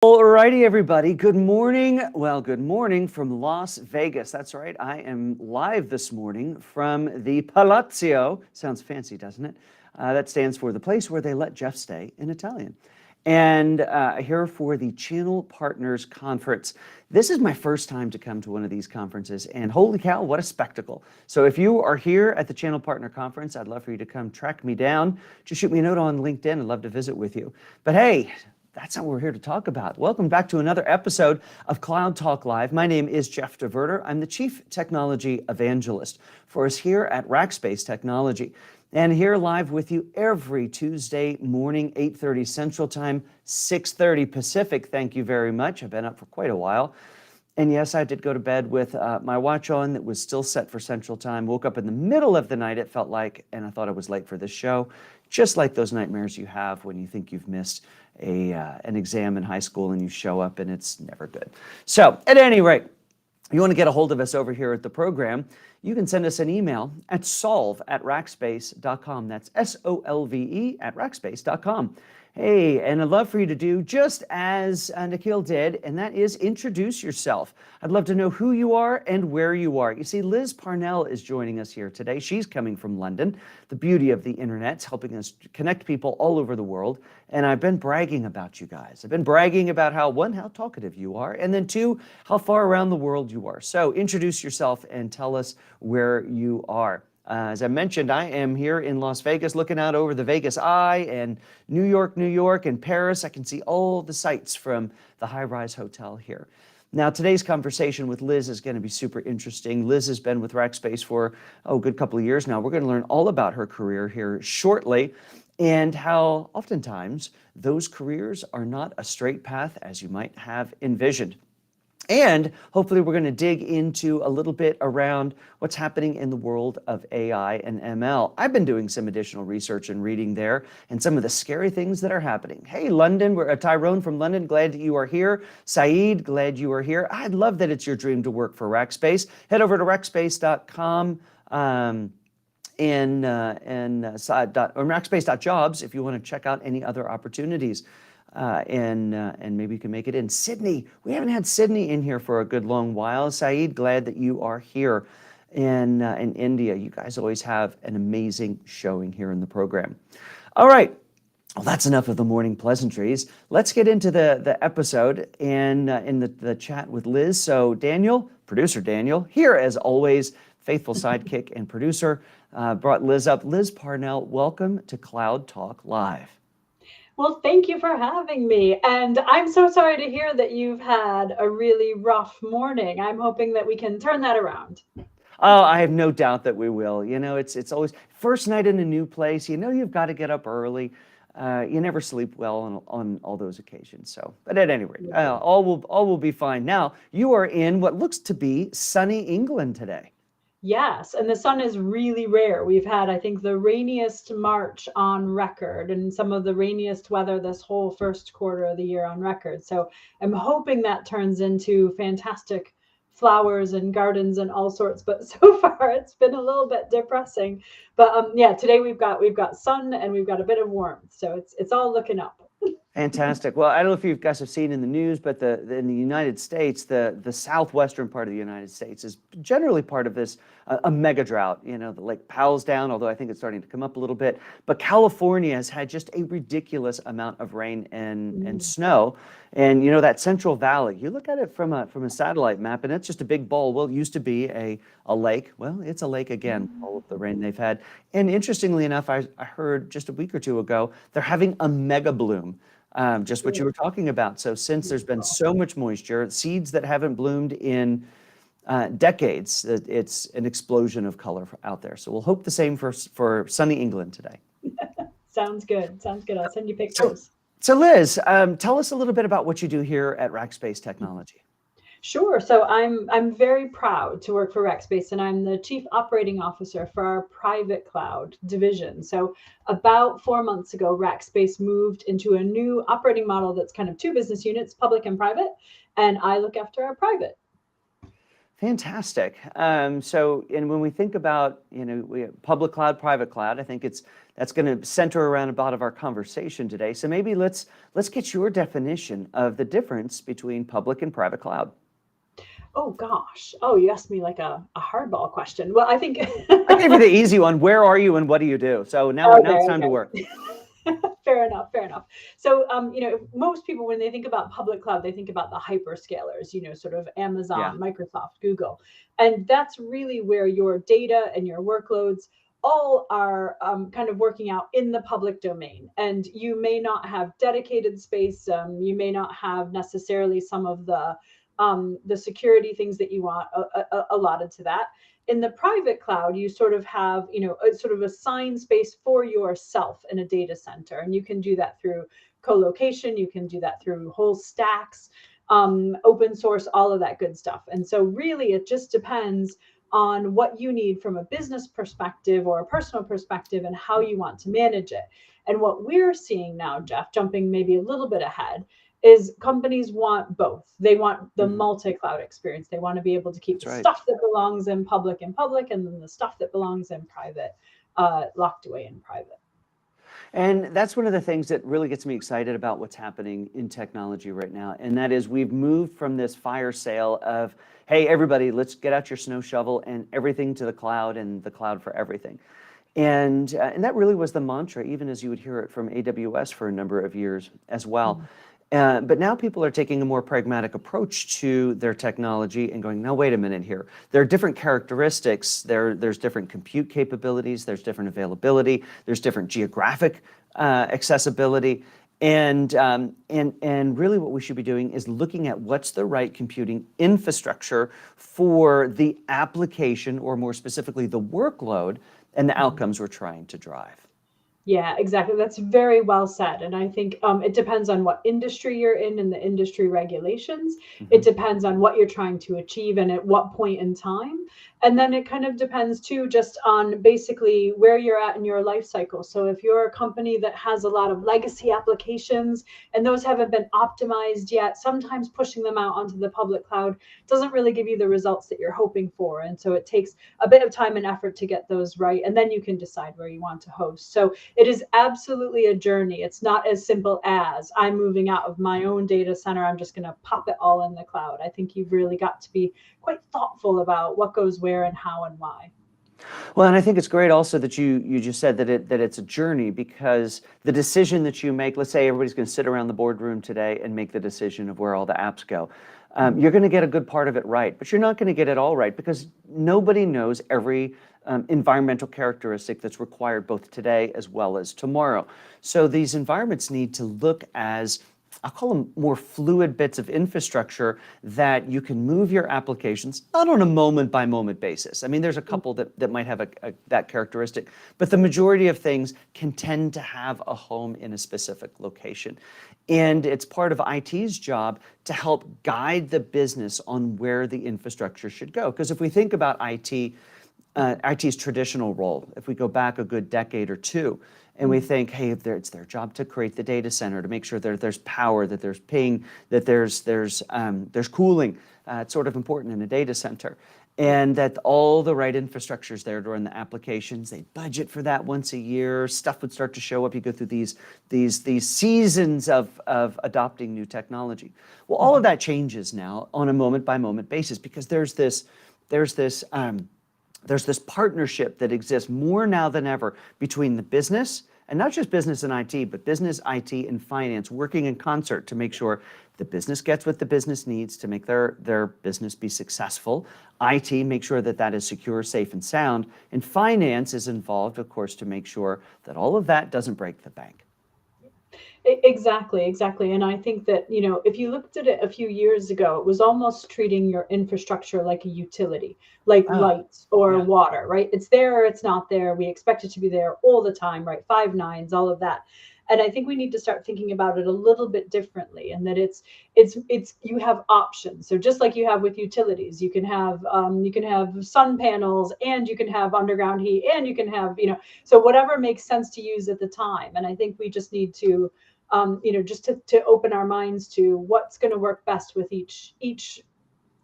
Alrighty, everybody. Good morning. Well, good morning from Las Vegas. That's right. I am live this morning from the Palazzo. Sounds fancy, doesn't it? That stands for the place where they let Jeff stay in Italian. And here for the Channel Partners Conference. This is my first time to come to one of these conferences, and holy cow, what a spectacle. So if you are here at the Channel Partner Conference, I'd love for you to come track me down. Just shoot me a note on LinkedIn. I'd love to visit with you. But hey, that's not what we're here to talk about. Welcome back to another episode of Cloud Talk Live. My name is Jeff DeVerter. I'm the Chief Technology Evangelist for us here at Rackspace Technology. And here live with you every Tuesday morning, 8:30 Central Time, 6:30 Pacific. Thank you very much. I've been up for quite a while. And yes, I did go to bed with my watch on that was still set for Central Time. Woke up in the middle of the night, it felt like, and I thought I was late for this show. Just like those nightmares you have when you think you've missed an exam in high school and you show up and it's never good. So at any rate, you want to get a hold of us over here at the program, you can send us an email at solve@rackspace.com. That's SOLVE at rackspace.com. Hey, and I'd love for you to do just as Nikhil did, and that is introduce yourself. I'd love to know who you are and where you are. You see, Liz Parnell is joining us here today. She's coming from London. The beauty of the internet's helping us connect people all over the world. And I've been bragging about you guys. I've been bragging about how, one, how talkative you are, and then two, how far around the world you are. So introduce yourself and tell us where you are. As I mentioned, I am here in Las Vegas looking out over the Vegas Eye and New York, and Paris. I can see all the sights from the high-rise hotel here. Now, today's conversation with Liz is going to be super interesting. Liz has been with Rackspace for, a good couple of years now. We're going to learn all about her career here shortly and how oftentimes those careers are not a straight path as you might have envisioned. And hopefully we're going to dig into a little bit around what's happening in the world of AI and ML. I've been doing some additional research and reading there and some of the scary things that are happening. Hey, London, we're Tyrone from London. Glad that you are here. Saeed, glad you are here. I'd love that it's your dream to work for Rackspace. Head over to rackspace.com or rackspace.jobs if you want to check out any other opportunities. And maybe you can make it in. Sydney, we haven't had Sydney in here for a good long while. Saeed, glad that you are here in India. You guys always have an amazing showing here in the program. All right, well, that's enough of the morning pleasantries. Let's get into the episode and in the chat with Liz. So Daniel, producer Daniel, here as always, faithful sidekick and producer, brought Liz up. Liz Parnell, welcome to Cloud Talk Live. Well, thank you for having me. And I'm so sorry to hear that you've had a really rough morning. I'm hoping that we can turn that around. Oh, I have no doubt that we will. You know, it's always first night in a new place. You know, you've got to get up early. You never sleep well on all those occasions. So, but at any rate, all will be fine. Now, you are in what looks to be sunny England today. Yes, and the sun is really rare. We've had, I think, the rainiest March on record and some of the rainiest weather this whole first quarter of the year on record. So I'm hoping that turns into fantastic flowers and gardens and all sorts. But so far, it's been a little bit depressing. But yeah, today we've got sun and we've got a bit of warmth. So it's all looking up. Fantastic. Well, I don't know if you guys have seen in the news, but in the United States, the southwestern part of the United States is generally part of this a mega drought. You know, the Lake Powell's down, although I think it's starting to come up a little bit. But California has had just a ridiculous amount of rain and snow. And you know that Central Valley, you look at it from a satellite map, and it's just a big ball. Well, it used to be a lake. Well, it's a lake again. All of the rain they've had. And interestingly enough, I heard just a week or two ago they're having a mega bloom. Just what you were talking about. So since there's been so much moisture, seeds that haven't bloomed in decades, it's an explosion of color out there. So we'll hope the same for sunny England today. Sounds good. Sounds good. I'll send you pictures. So Liz, tell us a little bit about what you do here at Rackspace Technology. Sure. So I'm very proud to work for Rackspace, and I'm the Chief Operating Officer for our private cloud division. So about 4 months ago, Rackspace moved into a new operating model that's kind of two business units, public and private, and I look after our private. Fantastic. So, and when we think about, we have public cloud, private cloud, I think that's going to center around a lot of our conversation today. So maybe let's get your definition of the difference between public and private cloud. Oh gosh. Oh, you asked me like a hardball question. Well, I think I gave you the easy one. Where are you and what do you do? So now it's time to work. Fair enough, fair enough. So, most people, when they think about public cloud, they think about the hyperscalers, sort of Yeah, Amazon, Microsoft, Google. And that's really where your data and your workloads all are kind of working out in the public domain. And you may not have dedicated space. You may not have necessarily some of the security things that you want allotted to that. In the private cloud, you sort of have, a sort of assigned space for yourself in a data center. And you can do that through co-location. You can do that through whole stacks, open source, all of that good stuff. And so really, it just depends on what you need from a business perspective or a personal perspective and how you want to manage it. And what we're seeing now, Jeff, jumping maybe a little bit ahead, is companies want both. They want the multi-cloud experience. They want to be able to keep that's the right. stuff that belongs in public, and then the stuff that belongs in private, locked away in private. And that's one of the things that really gets me excited about what's happening in technology right now. And that is we've moved from this fire sale of, hey, everybody, let's get out your snow shovel and everything to the cloud and the cloud for everything. And that really was the mantra, even as you would hear it from AWS for a number of years as well. But now people are taking a more pragmatic approach to their technology and going, no, wait a minute here. There are different characteristics. There's different compute capabilities. There's different availability. There's different geographic accessibility. And really what we should be doing is looking at what's the right computing infrastructure for the application, or more specifically, the workload and the outcomes we're trying to drive. Yeah, exactly. That's very well said. And I think it depends on what industry you're in and the industry regulations. It depends on what you're trying to achieve and at what point in time. And then it kind of depends too, just on basically where you're at in your life cycle. So if you're a company that has a lot of legacy applications and those haven't been optimized yet, sometimes pushing them out onto the public cloud doesn't really give you the results that you're hoping for. And so it takes a bit of time and effort to get those right. And then you can decide where you want to host. So it is absolutely a journey. It's not as simple as I'm moving out of my own data center, I'm just going to pop it all in the cloud. I think you've really got to be quite thoughtful about what goes where and how and why. Well, and I think it's great also that you just said that it's a journey, because the decision that you make, let's say everybody's going to sit around the boardroom today and make the decision of where all the apps go. You're going to get a good part of it right, but you're not going to get it all right, because nobody knows every environmental characteristic that's required both today as well as tomorrow. So these environments need to look as, I'll call them, more fluid bits of infrastructure that you can move your applications, not on a moment-by-moment basis. I mean, there's a couple that might have that characteristic, but the majority of things can tend to have a home in a specific location. And it's part of IT's job to help guide the business on where the infrastructure should go. Because if we think about IT's traditional role, if we go back a good decade or two, and we think, hey, it's their job to create the data center, to make sure that there's power, that there's ping, that there's cooling. It's sort of important in a data center, and that all the right infrastructure is there to run the applications. They budget for that once a year. Stuff would start to show up. You go through these seasons of adopting new technology. Well, all of that changes now on a moment-by-moment basis, because there's this partnership that exists more now than ever between the business, and not just business and IT, but business, IT, and finance working in concert to make sure the business gets what the business needs to make their business be successful. IT make sure that that is secure, safe, and sound. And finance is involved, of course, to make sure that all of that doesn't break the bank. Exactly. And I think that, if you looked at it a few years ago, it was almost treating your infrastructure like a utility, like lights or yeah. water, right? It's there or it's not there. We expect it to be there all the time, right? 5 nines, all of that. And I think we need to start thinking about it a little bit differently, and that it's you have options. So just like you have with utilities, you can have sun panels, and you can have underground heat, and you can have, so whatever makes sense to use at the time. And I think we just need to just to open our minds to what's going to work best with each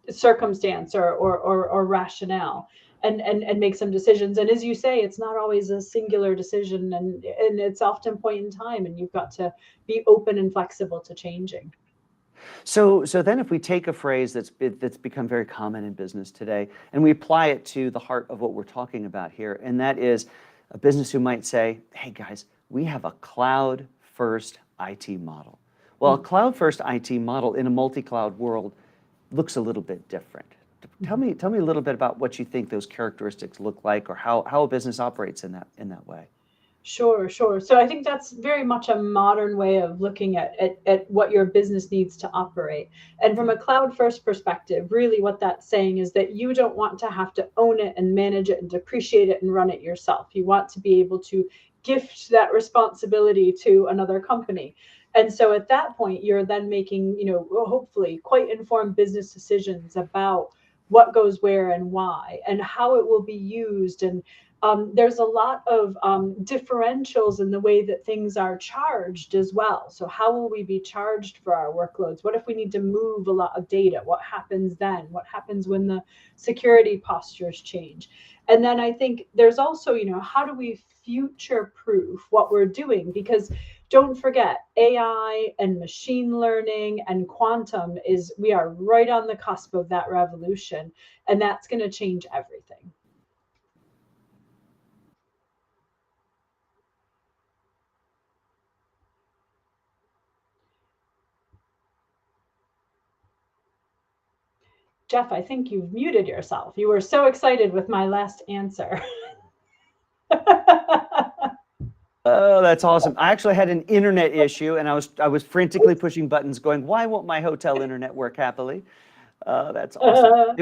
circumstance or rationale, and make some decisions. And as you say, it's not always a singular decision, and it's often point in time, and you've got to be open and flexible to changing. So then if we take a phrase that's become very common in business today, and we apply it to the heart of what we're talking about here, and that is a business who might say, hey guys, we have a cloud-first IT model. Well, a cloud-first IT model in a multi-cloud world looks a little bit different. Tell me a little bit about what you think those characteristics look like, or how a business operates in that way. Sure. So I think that's very much a modern way of looking at what your business needs to operate. And from a cloud first perspective, really what that's saying is that you don't want to have to own it and manage it and depreciate it and run it yourself. You want to be able to gift that responsibility to another company. And so at that point, you're then making, hopefully quite informed business decisions about what goes where and why and how it will be used. And there's a lot of differentials in the way that things are charged as well. So how will we be charged for our workloads? What if we need to move a lot of data? What happens then? What happens when the security postures change? And then I think there's also, how do we future proof what we're doing? Because don't forget, AI and machine learning and quantum we are right on the cusp of that revolution, and that's going to change everything. Jeff, I think you've muted yourself. You were so excited with my last answer. Oh, that's awesome. I actually had an internet issue, and I was frantically pushing buttons going, why won't my hotel internet work happily? That's awesome.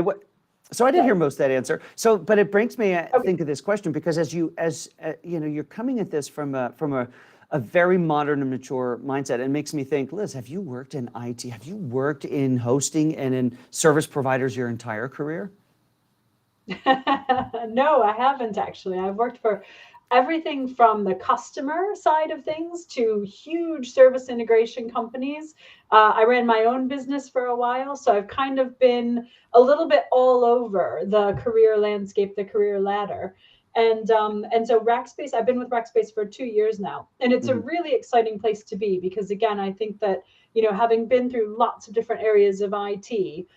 So I did hear most of that answer. So, but it brings me to think of this question, because as you're coming at this from a very modern and mature mindset, it makes me think, Liz, have you worked in IT? Have you worked in hosting and in service providers your entire career? No, I haven't actually. I've worked for everything from the customer side of things to huge service integration companies. I ran my own business for a while, so I've kind of been a little bit all over the career landscape, the career ladder. And so Rackspace, I've been with Rackspace for 2 years now, and it's a really exciting place to be, because again, I think that, having been through lots of different areas of IT,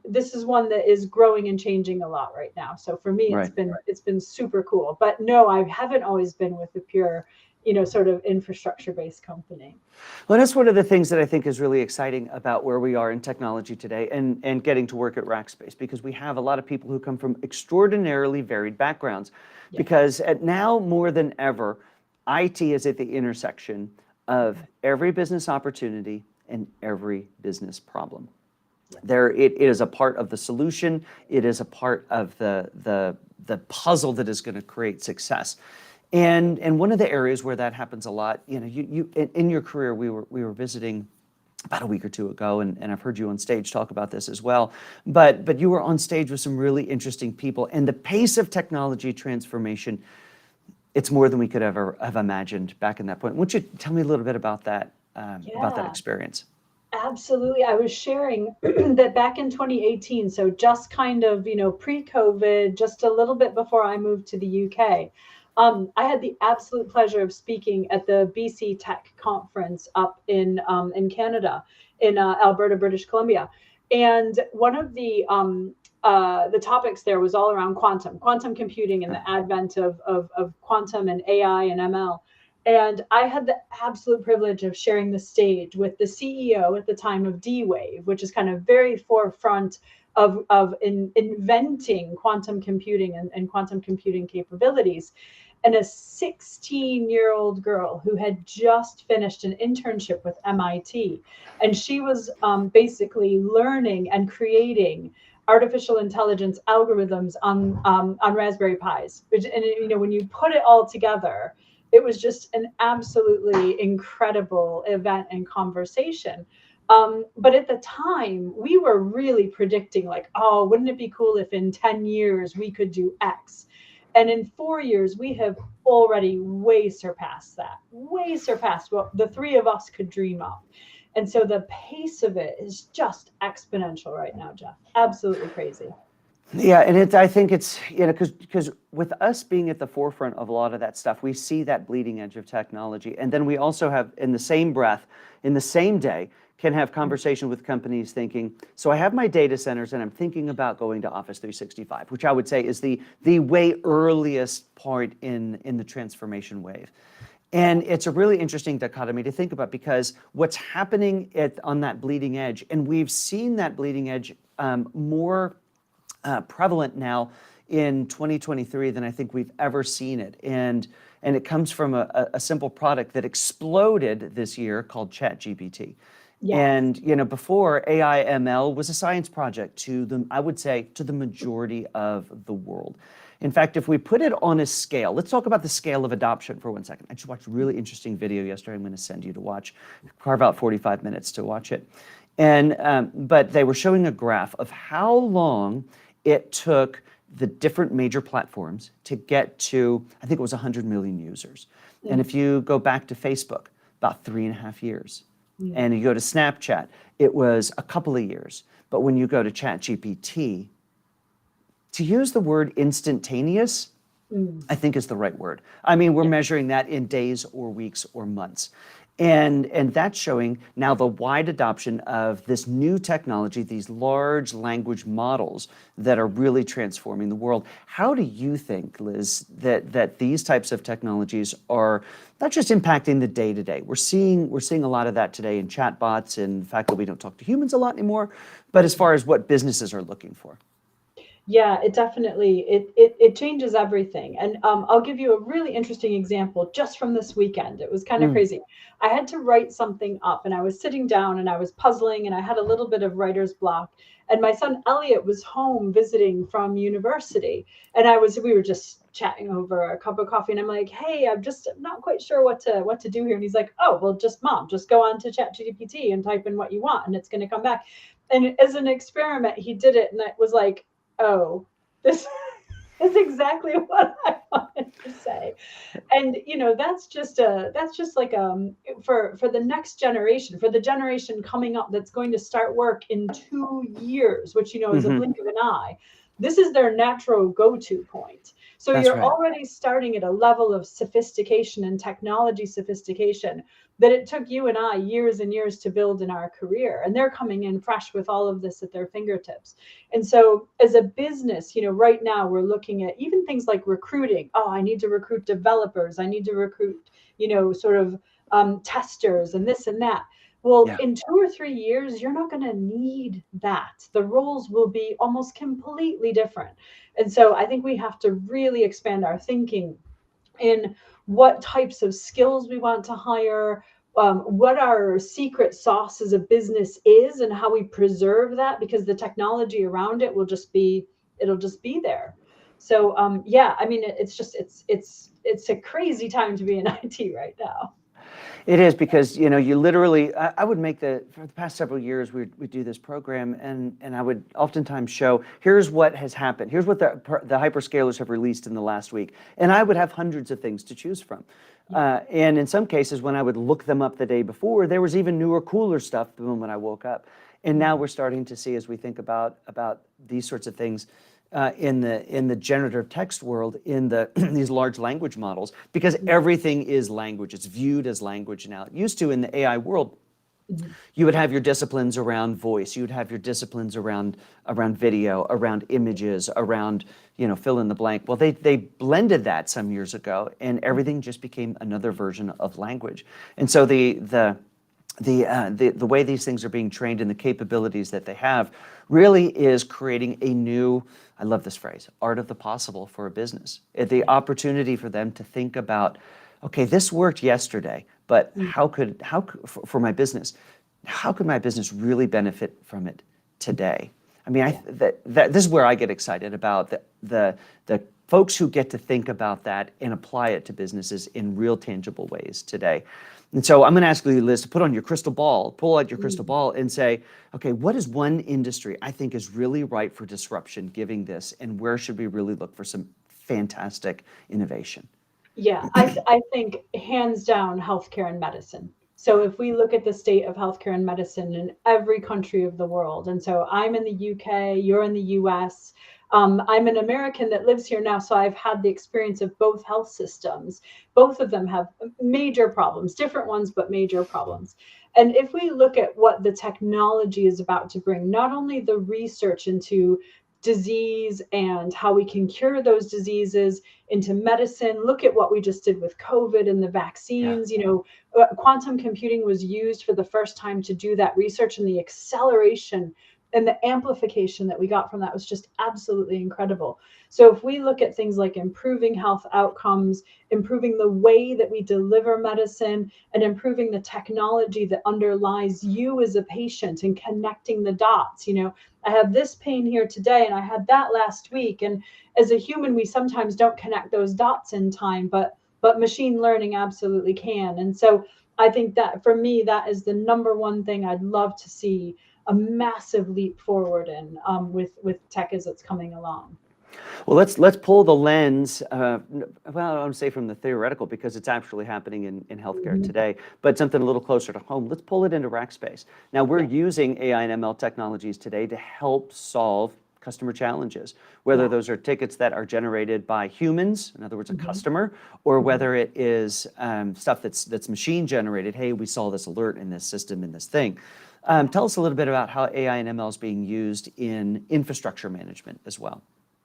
this is one that is growing and changing a lot right now. So for me, it's been super cool. But no, I haven't always been with the pure, sort of infrastructure-based company. Well, that's one of the things that I think is really exciting about where we are in technology today, and getting to work at Rackspace, because we have a lot of people who come from extraordinarily varied backgrounds. Yeah. Because now more than ever, IT is at the intersection of every business opportunity and every business problem. It is a part of the solution. It is a part of the puzzle that is going to create success. And one of the areas where that happens a lot, you in your career, we were visiting about a week or two ago, and I've heard you on stage talk about this as well. But you were on stage with some really interesting people, and the pace of technology transformation, it's more than we could ever have imagined back in that point. Why don't you tell me a little bit about that experience? Absolutely. I was sharing that back in 2018, so just kind of, pre-COVID, just a little bit before I moved to the UK, I had the absolute pleasure of speaking at the BC Tech conference up in Canada, in Alberta, British Columbia. And one of the topics there was all around quantum computing, and the advent of quantum and AI and ML. And I had the absolute privilege of sharing the stage with the CEO at the time of D-Wave, which is kind of very forefront of inventing quantum computing and quantum computing capabilities. And a 16-year-old girl who had just finished an internship with MIT. And she was basically learning and creating artificial intelligence algorithms on Raspberry Pis. And when you put it all together, it was just an absolutely incredible event and conversation. But at the time, we were really predicting, like, oh, wouldn't it be cool if in 10 years we could do X? And in 4 years, we have already way surpassed what the three of us could dream of. And so the pace of it is just exponential right now, Jeff. Absolutely crazy. Yeah, and I think it's, because with us being at the forefront of a lot of that stuff, we see that bleeding edge of technology. And then we also have, in the same breath, in the same day, can have conversation with companies thinking, so I have my data centers and I'm thinking about going to Office 365, which I would say is the way earliest point in the transformation wave. And it's a really interesting dichotomy to think about, because what's happening on that bleeding edge, and we've seen that bleeding edge more prevalent now in 2023 than I think we've ever seen it. And it comes from a simple product that exploded this year called ChatGPT. Yes. And before, AI ML was a science project I would say, to the majority of the world. In fact, if we put it on a scale, let's talk about the scale of adoption for 1 second. I just watched a really interesting video yesterday I'm going to send you to watch. Carve out 45 minutes to watch it. But they were showing a graph of how long it took the different major platforms to get to, I think it was 100 million users. And if you go back to Facebook, about 3.5 years. And you go to Snapchat, it was a couple of years. But when you go to ChatGPT, to use the word instantaneous, I think is the right word. I mean, we're measuring that in days or weeks or months. And that's showing now the wide adoption of this new technology, these large language models that are really transforming the world. How do you think, Liz, that these types of technologies are not just impacting the day-to-day? We're seeing a lot of that today in chatbots and the fact that we don't talk to humans a lot anymore, but as far as what businesses are looking for. Yeah, it definitely it changes everything. And I'll give you a really interesting example just from this weekend. It was kind of crazy. I had to write something up and I was sitting down and I was puzzling and I had a little bit of writer's block. And my son Elliot was home visiting from university. And we were just chatting over a cup of coffee and I'm like, hey, I'm not quite sure what to do here. And he's like, oh, well, just go on to ChatGPT and type in what you want and it's going to come back. And as an experiment, he did it and it was like, oh, this is exactly what I wanted to say. And that's just like for the next generation, for the generation coming up that's going to start work in 2 years, which is a blink of an eye. This is their natural go-to point. So That's you're right. already starting at a level of sophistication and technology sophistication that it took you and I years and years to build in our career. And they're coming in fresh with all of this at their fingertips. And so as a business, right now we're looking at even things like recruiting. Oh, I need to recruit developers. I need to recruit, testers and this and that. Well, in 2 or 3 years, you're not going to need that. The roles will be almost completely different. And so I think we have to really expand our thinking in what types of skills we want to hire, what our secret sauce as a business is and how we preserve that, because the technology around it it'll just be there. So I mean, it's a crazy time to be in IT right now. It is, because you literally, I would make for the past several years we do this program and I would oftentimes show, here's what has happened, here's what the hyperscalers have released in the last week, and I would have hundreds of things to choose from. And in some cases, when I would look them up the day before, there was even newer, cooler stuff the moment I woke up. And now we're starting to see, as we think about these sorts of things, in the generative text world, in these large language models, because everything is language. It's viewed as language now. It used to, in the AI world, you would have your disciplines around voice. You would have your disciplines around video, around images, around fill in the blank. Well, they blended that some years ago, and everything just became another version of language. And so the way these things are being trained and the capabilities that they have really is creating a new, I love this phrase, art of the possible for a business. The opportunity for them to think about, okay, this worked yesterday, but for my business, how could my business really benefit from it today? I mean, this is where I get excited about the folks who get to think about that and apply it to businesses in real tangible ways today. And so I'm going to ask you, Liz, to pull out your crystal ball and say, okay, what is one industry I think is really ripe for disruption giving this, and where should we really look for some fantastic innovation? Yeah, I think hands down healthcare and medicine. So if we look at the state of healthcare and medicine in every country of the world, and so I'm in the UK, you're in the US, I'm an American that lives here now, so I've had the experience of both health systems. Both of them have major problems, different ones, but major problems. And if we look at what the technology is about to bring, not only the research into disease and how we can cure those diseases into medicine, look at what we just did with COVID and the vaccines. Quantum computing was used for the first time to do that research, and the acceleration and the amplification that we got from that was just absolutely incredible. So if we look at things like improving health outcomes, improving the way that we deliver medicine, and improving the technology that underlies you as a patient and connecting the dots, I have this pain here today and I had that last week. And as a human, we sometimes don't connect those dots in time, but machine learning absolutely can. And so I think that for me, that is the number one thing I'd love to see a massive leap forward in with tech as it's coming along. Well, let's pull the lens. Well, I don't say from the theoretical, because it's actually happening in healthcare today, but something a little closer to home. Let's pull it into rack space. Now, we're using AI and ML technologies today to help solve customer challenges, whether those are tickets that are generated by humans, in other words, a customer, or whether it is stuff that's machine generated. Hey, we saw this alert in this system, in this thing. Tell us a little bit about how AI and ML is being used in infrastructure management as well.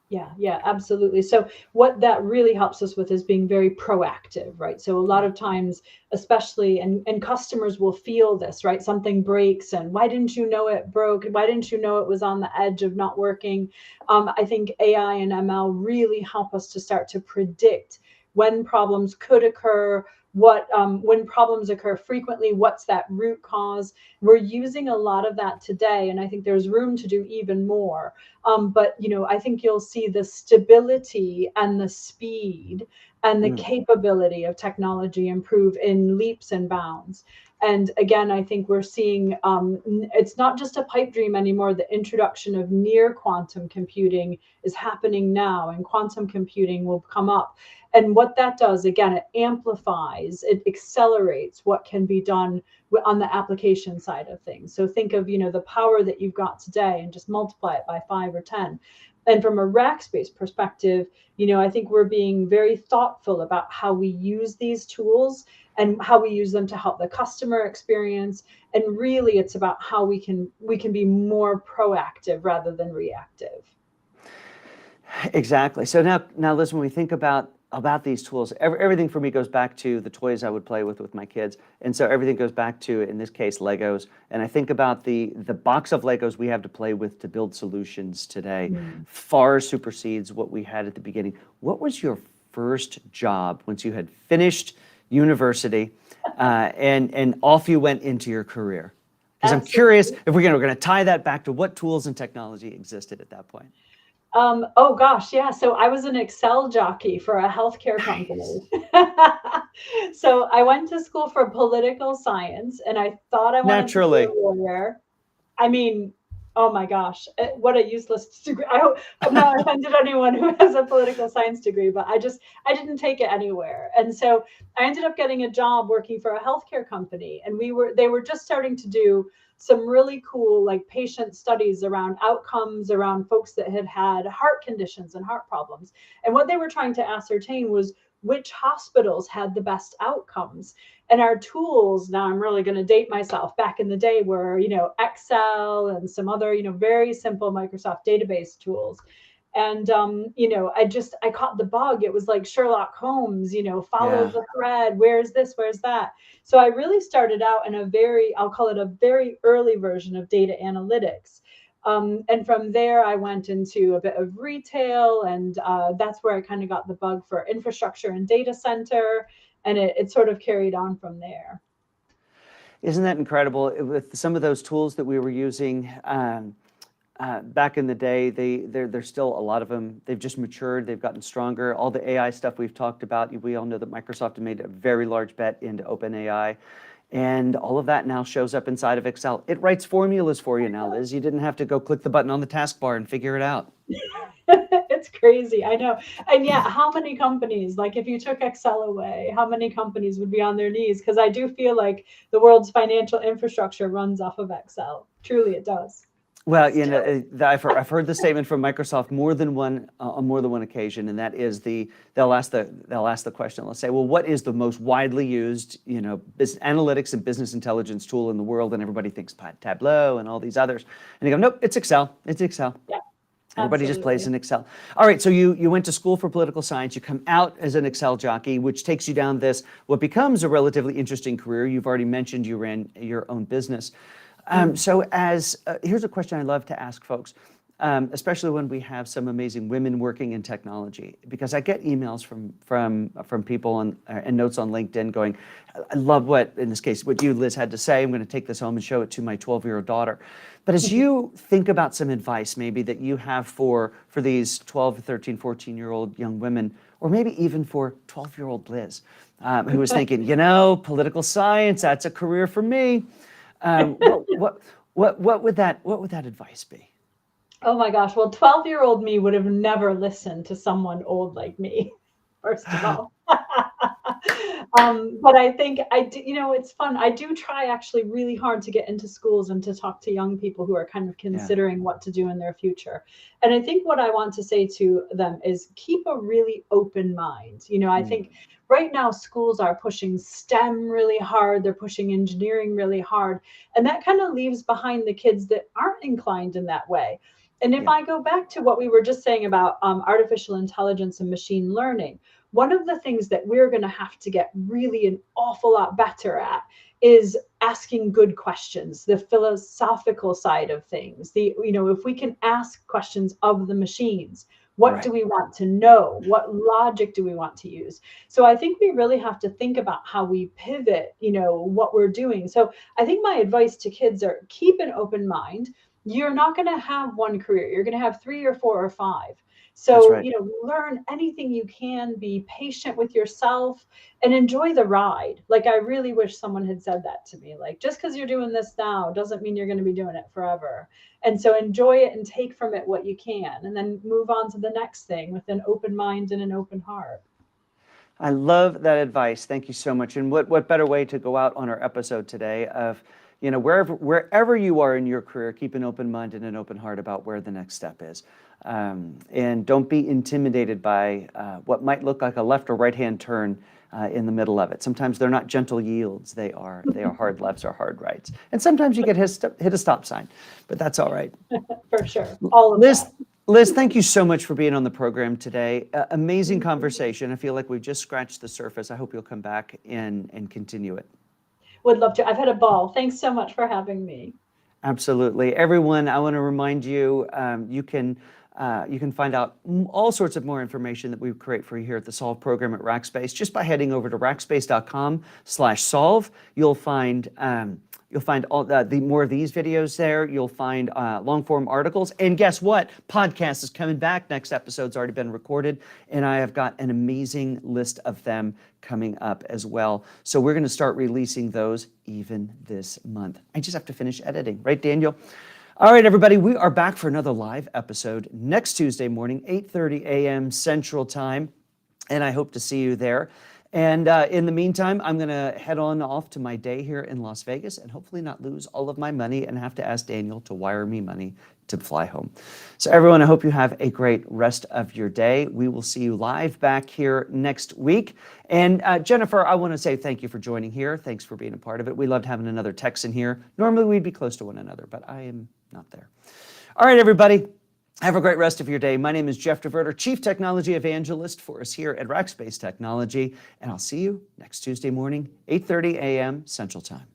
Yeah, absolutely. So what that really helps us with is being very proactive, right? So a lot of times, especially, and customers will feel this, right? Something breaks and why didn't you know it broke? Why didn't you know it was on the edge of not working? I think AI and ML really help us to start to predict when problems could occur, when problems occur frequently, what's that root cause? We're using a lot of that today, and I think there's room to do even more. But I think you'll see the stability and the speed and the capability of technology improve in leaps and bounds. And again, I think we're seeing it's not just a pipe dream anymore. The introduction of near quantum computing is happening now, and quantum computing will come up. And what that does, again, it amplifies, it accelerates what can be done on the application side of things. So think of, the power that you've got today and just multiply it by 5 or 10. And from a rack space perspective, I think we're being very thoughtful about how we use these tools and how we use them to help the customer experience. And really, it's about how we can be more proactive rather than reactive. Exactly. So now, Liz, when we think about these tools, everything for me goes back to the toys I would play with my kids. And so everything goes back to, in this case, Legos. And I think about the box of Legos we have to play with to build solutions today far supersedes what we had at the beginning. What was your first job once you had finished university and off you went into your career? Because I'm curious if we're going to tie that back to what tools and technology existed at that point. Oh gosh, yeah. So I was an Excel jockey for a healthcare company. So I went to school for political science, and I thought I wanted to be a lawyer. I mean, oh my gosh, what a useless degree. I hope I'm not offended anyone who has a political science degree, but I didn't take it anywhere. And so I ended up getting a job working for a healthcare company, and they were just starting to do some really cool patient studies around outcomes around folks that had heart conditions and heart problems. And what they were trying to ascertain was which hospitals had the best outcomes. And our tools, now I'm really going to date myself, back in the day were, Excel and some other, very simple Microsoft database tools. And, I caught the bug. It was like Sherlock Holmes, follow the thread. Where's this? Where's that? So I really started out in I'll call it a very early version of data analytics. And from there, I went into a bit of retail, and that's where I kind of got the bug for infrastructure and data center. And it sort of carried on from there. Isn't that incredible? With some of those tools that we were using back in the day, there's still a lot of them. They've just matured. They've gotten stronger. All the AI stuff we've talked about, we all know that Microsoft made a very large bet into OpenAI. And all of that now shows up inside of Excel. It writes formulas for you now, Liz. You didn't have to go click the button on the taskbar and figure it out. It's crazy. I know. And yet, how many companies, like if you took Excel away, how many companies would be on their knees? Because I do feel like the world's financial infrastructure runs off of Excel. Truly, it does. Well, Still. I've heard the statement from Microsoft more than one on more than one occasion, and that is they'll ask the question. Let's say, well, what is the most widely used business analytics and business intelligence tool in the world? And everybody thinks Tableau and all these others, and they go, nope, it's Excel. It's Excel. Yeah, Everybody just plays absolutely. in Excel. All right, so you went to school for political science. You come out as an Excel jockey, which takes you down this what becomes a relatively interesting career. You've already mentioned you ran your own business. So here's a question I love to ask folks, especially when we have some amazing women working in technology, because I get emails from people and notes on LinkedIn going, I love in this case, what you, Liz, had to say. I'm going to take this home and show it to my 12-year-old daughter. But as you think about some advice maybe that you have for these 12, 13, 14-year-old young women, or maybe even for 12-year-old Liz, who was thinking, political science, that's a career for me. What would that advice be? Oh my gosh. Well, 12-year-old me would have never listened to someone old like me, first of all. But I think I do, it's fun. I do try actually really hard to get into schools and to talk to young people who are kind of considering what to do in their future. And I think what I want to say to them is keep a really open mind. I think right now schools are pushing STEM really hard. They're pushing engineering really hard. And that kind of leaves behind the kids that aren't inclined in that way. And if I go back to what we were just saying about artificial intelligence and machine learning, one of the things that we're going to have to get really an awful lot better at is asking good questions, the philosophical side of things. If we can ask questions of the machines, what do we want to know? What logic do we want to use? So I think we really have to think about how we pivot, what we're doing. So I think my advice to kids are keep an open mind. You're not going to have one career. You're going to have 3 or 4 or 5. So, learn anything you can, be patient with yourself and enjoy the ride. Like, I really wish someone had said that to me. Like, just because you're doing this now doesn't mean you're going to be doing it forever. And so enjoy it and take from it what you can, and then move on to the next thing with an open mind and an open heart. I love that advice. Thank you so much. And what better way to go out on our episode today of, wherever you are in your career, keep an open mind and an open heart about where the next step is. And don't be intimidated by what might look like a left or right-hand turn in the middle of it. Sometimes they're not gentle yields. They are hard lefts or hard rights. And sometimes you get hit a stop sign, but that's all right. For sure. All of that. Liz, thank you so much for being on the program today. Amazing conversation. I feel like we've just scratched the surface. I hope you'll come back and continue it. Would love to. I've had a ball. Thanks so much for having me. Absolutely. Everyone, I want to remind you, you can find out all sorts of more information that we create for you here at the Solve program at Rackspace just by heading over to rackspace.com/solve. You'll find all the more of these videos there. You'll find long form articles. And guess what? Podcast is coming back. Next episode's already been recorded. And I have got an amazing list of them coming up as well. So we're going to start releasing those even this month. I just have to finish editing. Right, Daniel? All right, everybody. We are back for another live episode next Tuesday morning, 8:30 a.m. Central Time. And I hope to see you there. And in the meantime, I'm going to head on off to my day here in Las Vegas and hopefully not lose all of my money and have to ask Daniel to wire me money to fly home. So everyone, I hope you have a great rest of your day. We will see you live back here next week. And Jennifer, I want to say thank you for joining here. Thanks for being a part of it. We loved having another Texan here. Normally we'd be close to one another, but I am not there. All right, everybody. Have a great rest of your day. My name is Jeff DeVerter, Chief Technology Evangelist for us here at Rackspace Technology, and I'll see you next Tuesday morning, 8:30 a.m. Central Time.